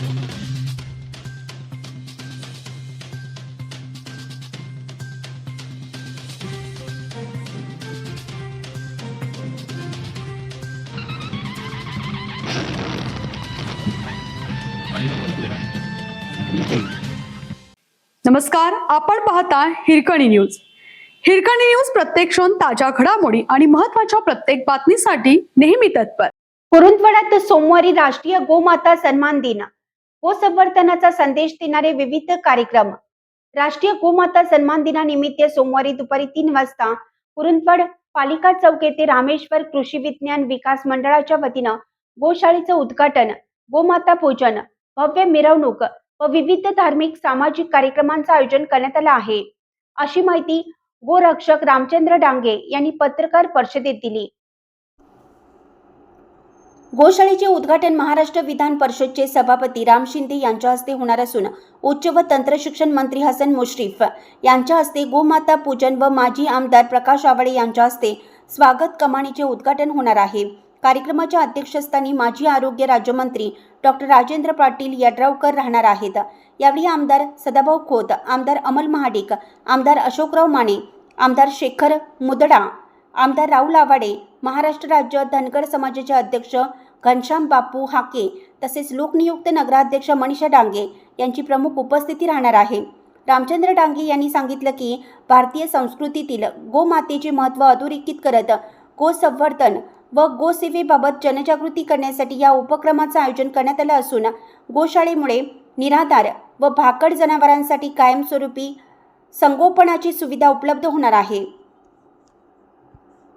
नमस्कार, आपण पाहता हिरकणी न्यूज. हिरकणी न्यूज प्रत्येक क्षण ताज्या घडामोडी आणि महत्त्वाच्या प्रत्येक बातमीसाठी नेहमी तत्पर. कुरुंदवाड्यात सोमवारी राष्ट्रीय गोमाता सन्मान दिन, गोसंवर्धनाचा संदेश देणारे विविध कार्यक्रम. राष्ट्रीय गोमाता सन्मान दिनानिमित्त सोमवारी दुपारी 3 वाजता कुरुंदवाड पालिका चौक येथे रामेश्वर कृषी विज्ञान विकास मंडळाच्या वतीनं गोशाळेचं उद्घाटन, गोमाता पूजन, भव्य मिरवणूक व विविध धार्मिक सामाजिक कार्यक्रमांचं आयोजन करण्यात आलं आहे, अशी माहिती गोरक्षक रामचंद्र डांगे यांनी पत्रकार परिषदेत दिली. गोशाळेचे उद्घाटन महाराष्ट्र विधान परिषदेचे सभापती राम शिंदे यांच्या हस्ते होणार असून उच्च व तंत्रशिक्षण मंत्री हसन मुश्रीफ यांच्या हस्ते गोमाता पूजन व माजी आमदार प्रकाश आवाडे यांच्या हस्ते स्वागत कमानीचे उद्घाटन होणार आहे. कार्यक्रमाच्या अध्यक्षस्थानी माजी आरोग्य राज्यमंत्री डॉक्टर राजेंद्र पाटील यड्रावकर राहणार आहेत. यावेळी आमदार सदाभाऊ खोत, आमदार अमल महाडिक, आमदार अशोकराव माने, आमदार शेखर मुदडा, आमदार राहुल आवाडे, महाराष्ट्र राज्य धनगर समाजाचे अध्यक्ष घनश्याम बापू हाके तसेच लोकनियुक्त नगराध्यक्ष मनीषा डांगे यांची प्रमुख उपस्थिती राहणार आहे. रामचंद्र डांगे यांनी सांगितलं की भारतीय संस्कृतीतील गोमातेचे महत्त्व अधोरेखित करत गोसंवर्धन व गोसेवेबाबत जनजागृती करण्यासाठी या उपक्रमाचं आयोजन करण्यात आलं असून गोशाळेमुळे निराधार व भाकड जनावरांसाठी कायमस्वरूपी संगोपनाची सुविधा उपलब्ध होणार आहे.